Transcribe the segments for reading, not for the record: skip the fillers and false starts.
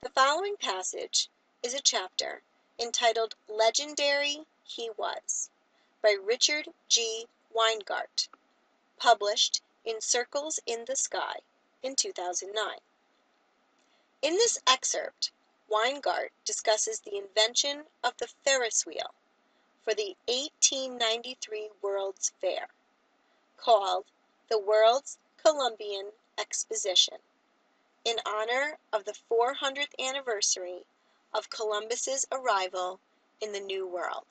The following passage is a chapter entitled Legendary He Was by Richard G. Weingart, published in Circles in the Sky in 2009. In this excerpt, Weingart discusses the invention of the Ferris wheel for the 1893 World's Fair, called the World's Columbian Exposition, in honor of the 400th anniversary of Columbus's arrival in the New World.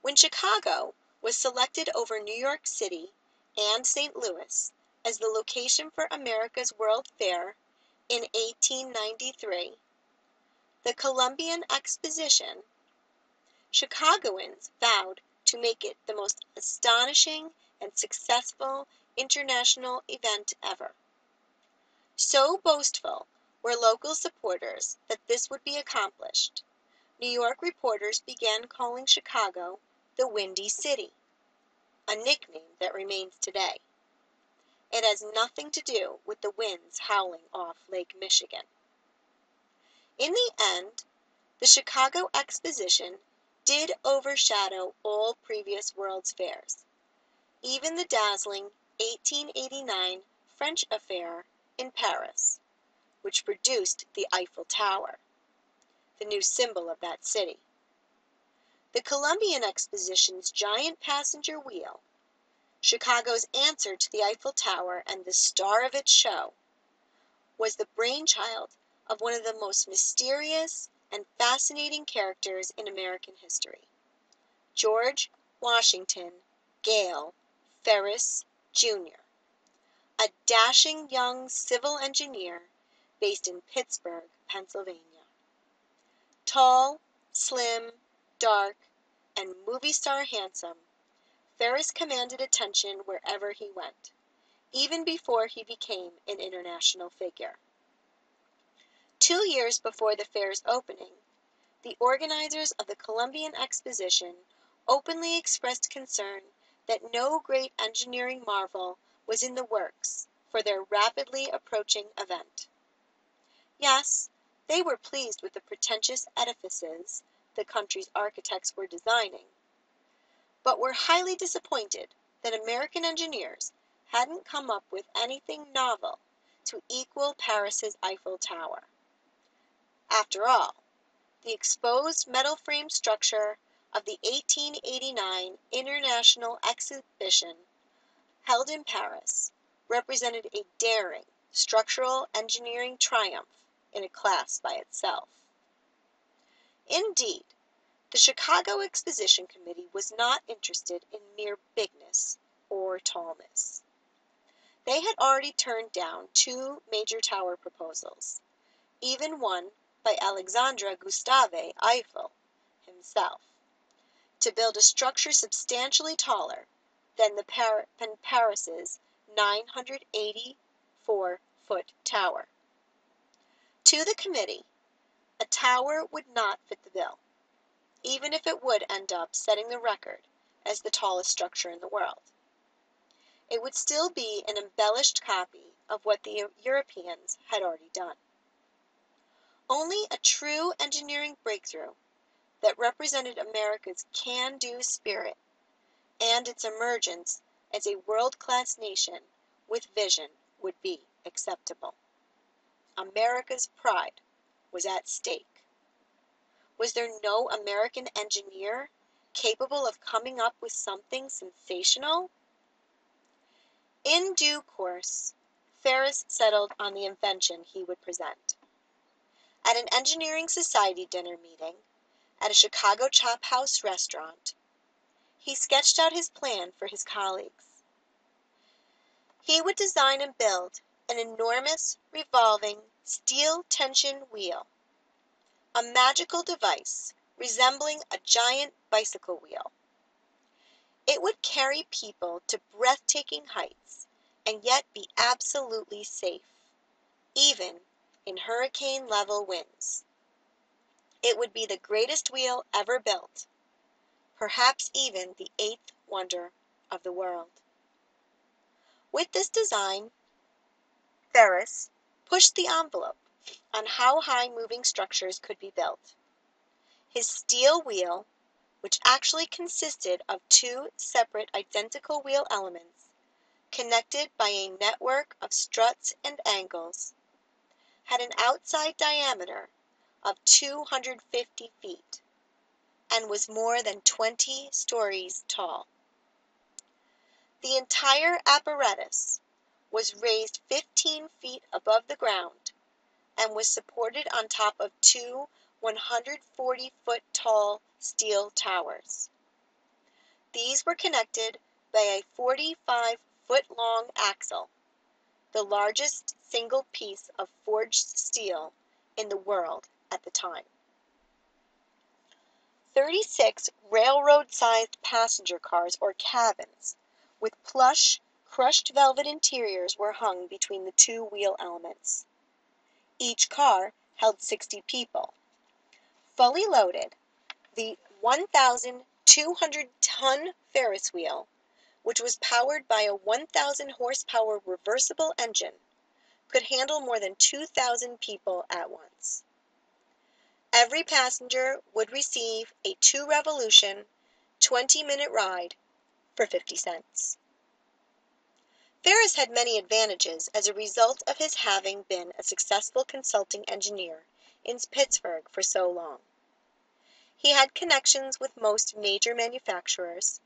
When Chicago was selected over New York City and St. Louis as the location for America's World Fair in 1893, the Columbian Exposition, Chicagoans vowed to make it the most astonishing and successful international event ever. So boastful were local supporters that this would be accomplished, New York reporters began calling Chicago the Windy City, a nickname that remains today. It has nothing to do with the winds howling off Lake Michigan. In the end, the Chicago Exposition did overshadow all previous World's Fairs, even the dazzling 1889 French affair in Paris, which produced the Eiffel Tower, the new symbol of that city. The Columbian Exposition's giant passenger wheel, Chicago's answer to the Eiffel Tower and the star of its show, was the brainchild of one of the most mysterious and fascinating characters in American history, George Washington Gale Ferris, Jr., a dashing young civil engineer based in Pittsburgh, Pennsylvania. Tall, slim, dark, and movie star handsome, Ferris commanded attention wherever he went, even before he became an international figure. 2 years before the fair's opening, the organizers of the Columbian Exposition openly expressed concern that no great engineering marvel was in the works for their rapidly approaching event. Yes, they were pleased with the pretentious edifices the country's architects were designing, but were highly disappointed that American engineers hadn't come up with anything novel to equal Paris's Eiffel Tower. After all, the exposed metal frame structure of the 1889 International Exhibition held in Paris represented a daring structural engineering triumph in a class by itself. Indeed, the Chicago Exposition Committee was not interested in mere bigness or tallness. They had already turned down 2 major tower proposals, even one by Alexandre Gustave Eiffel himself, to build a structure substantially taller than Paris's 984-foot tower. To the committee, a tower would not fit the bill, even if it would end up setting the record as the tallest structure in the world. It would still be an embellished copy of what the Europeans had already done. Only a true engineering breakthrough that represented America's can-do spirit and its emergence as a world-class nation with vision would be acceptable. America's pride was at stake. Was there no American engineer capable of coming up with something sensational? In due course, Ferris settled on the invention he would present. At an engineering society dinner meeting, at a Chicago chop house restaurant, he sketched out his plan for his colleagues. He would design and build an enormous, revolving, steel tension wheel, a magical device resembling a giant bicycle wheel. It would carry people to breathtaking heights and yet be absolutely safe, even in hurricane-level winds. It would be the greatest wheel ever built, perhaps even the 8th wonder of the world. With this design, Ferris pushed the envelope on how high moving structures could be built. His steel wheel, which actually consisted of two separate identical wheel elements, connected by a network of struts and angles, had an outside diameter of 250 feet and was more than 20 stories tall. The entire apparatus was raised 15 feet above the ground and was supported on top of two 140-foot tall steel towers. These were connected by a 45-foot-long axle, the largest single piece of forged steel in the world at the time. 36 railroad-sized passenger cars or cabins with plush, crushed velvet interiors were hung between the two wheel elements. Each car held 60 people. Fully loaded, the 1,200-ton Ferris wheel, which was powered by a 1,000-horsepower reversible engine, could handle more than 2,000 people at once. Every passenger would receive a 2-revolution, 20-minute ride for 50 cents. Ferris had many advantages as a result of his having been a successful consulting engineer in Pittsburgh for so long. He had connections with most major manufacturers,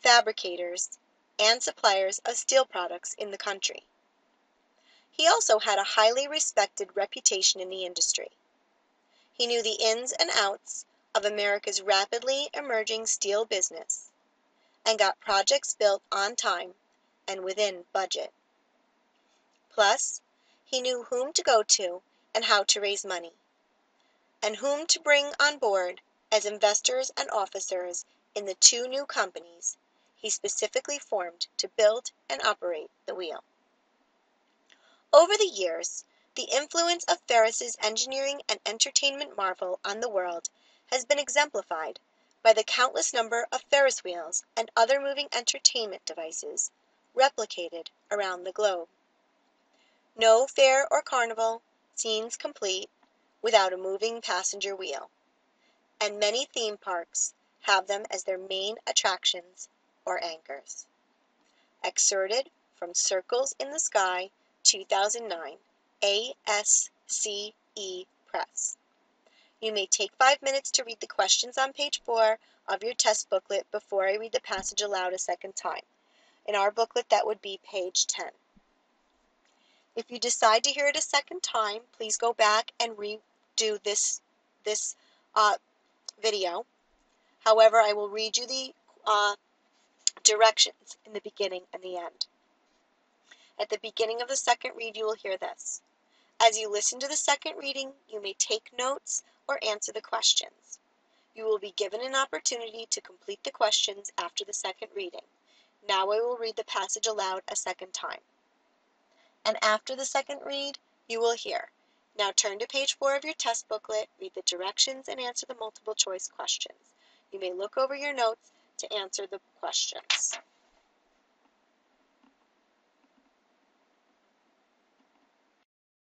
fabricators, and suppliers of steel products in the country. He also had a highly respected reputation in the industry. He knew the ins and outs of America's rapidly emerging steel business and got projects built on time and within budget. Plus, he knew whom to go to and how to raise money, and whom to bring on board as investors and officers in the two new companies he specifically formed to build and operate the wheel. Over the years, the influence of Ferris's engineering and entertainment marvel on the world has been exemplified by the countless number of Ferris wheels and other moving entertainment devices replicated around the globe. No fair or carnival seems complete without a moving passenger wheel, and many theme parks have them as their main attractions or anchors. Excerpted from Circles in the Sky, 2009, ASCE Press. You may take 5 minutes to read the questions on page 4 of your test booklet before I read the passage aloud a second time. In our booklet, that would be page 10. If you decide to hear it a second time, please go back and redo this video. However, I will read you the directions in the beginning and the end. At the beginning of the second read, you will hear this. As you listen to the second reading, you may take notes or answer the questions. You will be given an opportunity to complete the questions after the second reading. Now I will read the passage aloud a second time. And after the second read, you will hear, now turn to page 4 of your test booklet, read the directions, and answer the multiple choice questions. You may look over your notes to answer the questions.